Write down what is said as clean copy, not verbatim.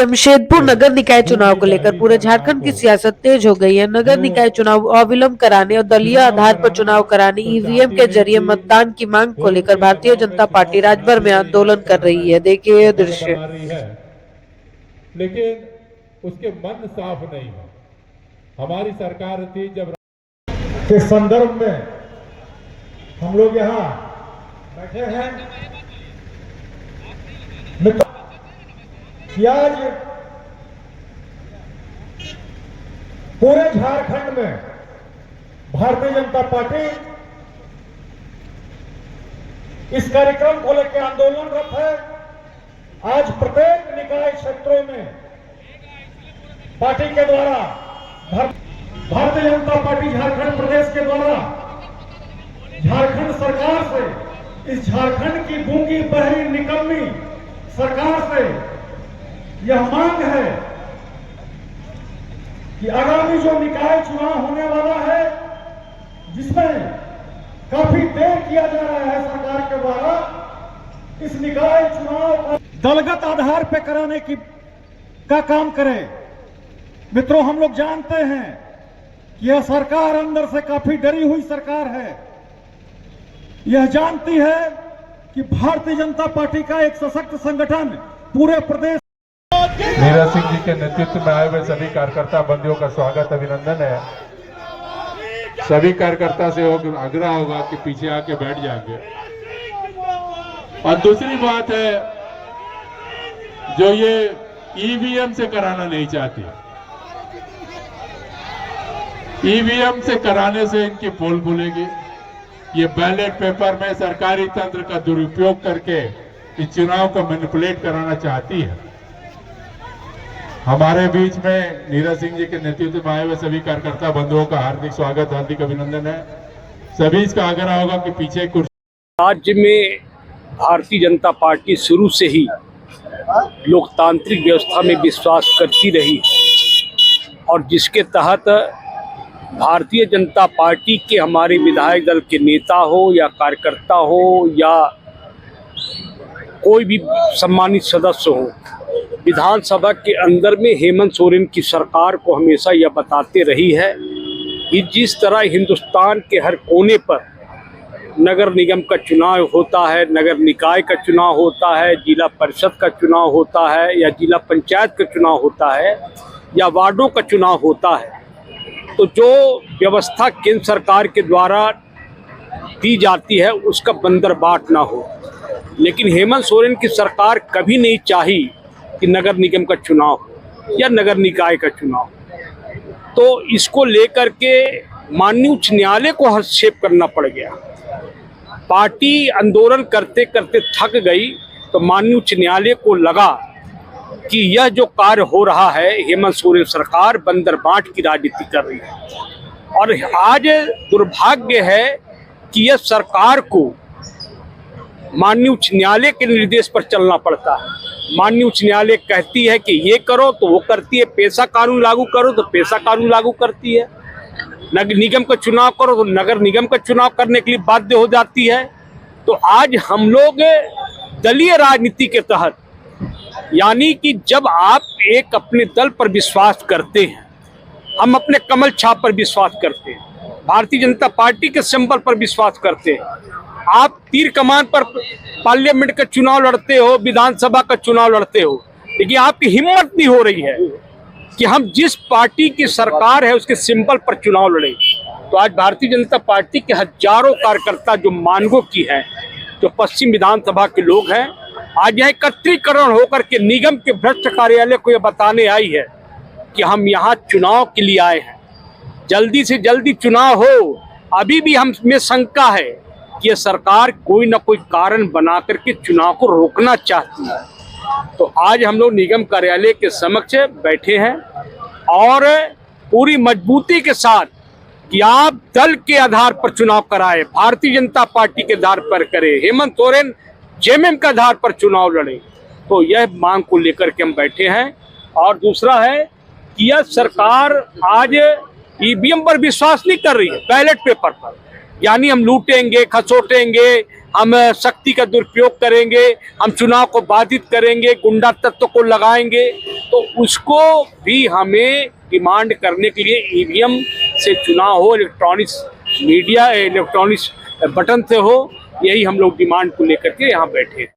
जमशेदपुर नगर निकाय चुनाव को लेकर पूरे झारखंड की सियासत तेज हो गई है। नगर निकाय चुनाव अविलंब कराने और दलीय आधार पर चुनाव कराने, ईवीएम के जरिए मतदान की मांग को लेकर भारतीय जनता पार्टी राज्य भर में आंदोलन कर रही है। देखिए यह दृश्य। लेकिन उसके मन साफ नहीं है। हमारी सरकार थी जब के संदर्भ में हम लोग यहाँ बैठे हैं कि आज पूरे झारखंड में भारतीय जनता पार्टी इस कार्यक्रम को लेकर आंदोलनरत है। आज प्रत्येक निकाय क्षेत्रों में पार्टी के द्वारा भारतीय जनता पार्टी झारखंड प्रदेश के द्वारा झारखंड सरकार से, इस झारखंड की गूंगी बहरी निकम्मी सरकार से यह मांग है कि आगामी जो निकाय चुनाव होने वाला है, जिसमें काफी देर किया जा रहा है सरकार के द्वारा, इस निकाय चुनाव को दलगत आधार पर कराने का काम करें। मित्रों, हम लोग जानते हैं कि यह सरकार अंदर से काफी डरी हुई सरकार है। यह जानती है कि भारतीय जनता पार्टी का एक सशक्त संगठन पूरे प्रदेश। नीरज सिंह जी के नेतृत्व में आए हुए सभी कार्यकर्ता बंदियों का स्वागत, अभिनंदन है। सभी कार्यकर्ता से आग्रह होगा कि पीछे आके बैठ जाएंगे। और दूसरी बात है, जो ये ईवीएम से कराना नहीं चाहती, ईवीएम से कराने से इनकी पोल खुलेगी। ये बैलेट पेपर में सरकारी तंत्र का दुरुपयोग करके इस चुनाव को मैनिपुलेट कराना चाहती है। हमारे बीच में नीरज सिंह जी के नेतृत्व में आए हुए सभी कार्यकर्ता बंधुओं का हार्दिक स्वागत, हार्दिक अभिनंदन है। सभी इसका आग्रह होगा कि पीछे कुर्सी। राज्य में भारतीय जनता पार्टी शुरू से ही लोकतांत्रिक व्यवस्था में विश्वास करती रही और जिसके तहत भारतीय जनता पार्टी के हमारे विधायक दल के नेता हो या कार्यकर्ता हो या कोई भी सम्मानित सदस्य हो, विधानसभा के अंदर में हेमंत सोरेन की सरकार को हमेशा यह बताते रही है कि जिस तरह हिंदुस्तान के हर कोने पर नगर निगम का चुनाव होता है, नगर निकाय का चुनाव होता है, जिला परिषद का चुनाव होता है या जिला पंचायत का चुनाव होता है या वार्डों का चुनाव होता है, तो जो व्यवस्था केंद्र सरकार के द्वारा दी जाती है उसका बंदरबाट ना हो। लेकिन हेमंत सोरेन की सरकार कभी नहीं चाही कि नगर निगम का चुनाव हो या नगर निकाय का चुनाव, तो इसको लेकर के माननीय उच्च न्यायालय को हस्तक्षेप करना पड़ गया। पार्टी आंदोलन करते करते थक गई तो माननीय उच्च न्यायालय को लगा कि यह जो कार्य हो रहा है, हेमंत सोरेन सरकार बंदरबाट की राजनीति कर रही है। और आज दुर्भाग्य है कि यह सरकार को माननीय उच्च न्यायालय के निर्देश पर चलना पड़ता है। माननीय उच्च न्यायालय कहती है कि ये करो तो वो करती है, पेशा कानून लागू करो तो पेशा कानून लागू करती है, नगर निगम का चुनाव करो तो नगर निगम का चुनाव करने के लिए बाध्य हो जाती है। तो आज हम लोग दलीय राजनीति के तहत, यानी कि जब आप एक अपने दल पर विश्वास करते हैं, हम अपने कमल छाप पर विश्वास करते हैं, भारतीय जनता पार्टी के सिंबल पर विश्वास करते हैं। आप तीर कमान पर पार्लियामेंट का चुनाव लड़ते हो, विधानसभा का चुनाव लड़ते हो, लेकिन आपकी हिम्मत नहीं हो रही है कि हम जिस पार्टी की सरकार है उसके सिंबल पर चुनाव लड़े। तो आज भारतीय जनता पार्टी के हजारों कार्यकर्ता जो मानगो की हैं, जो पश्चिम विधानसभा के लोग हैं, आज यहाँ एकत्रीकरण होकर के निगम के भ्रष्ट कार्यालय को यह बताने आई है कि हम यहाँ चुनाव के लिए आए हैं, जल्दी से जल्दी चुनाव हो। अभी भी हमें शंका है कि यह सरकार कोई ना कोई कारण बना करके चुनाव को रोकना चाहती है। तो आज हम लोग निगम कार्यालय के समक्ष बैठे हैं और पूरी मजबूती के साथ कि आप दल के आधार पर चुनाव कराए, भारतीय जनता पार्टी के आधार पर करे, हेमंत सोरेन जेएमएम के आधार पर चुनाव लड़े। तो यह मांग को लेकर के हम बैठे हैं। और दूसरा है कि यह सरकार आज ईवीएम पर विश्वास नहीं कर रही है, बैलेट पेपर पर। यानी हम लूटेंगे, खसोटेंगे, हम शक्ति का दुरुपयोग करेंगे, हम चुनाव को बाधित करेंगे, गुंडा तत्व को लगाएंगे, तो उसको भी हमें डिमांड करने के लिए ईवीएम से चुनाव हो, इलेक्ट्रॉनिक मीडिया, इलेक्ट्रॉनिक बटन से हो, यही हम लोग डिमांड को लेकर के यहाँ बैठे।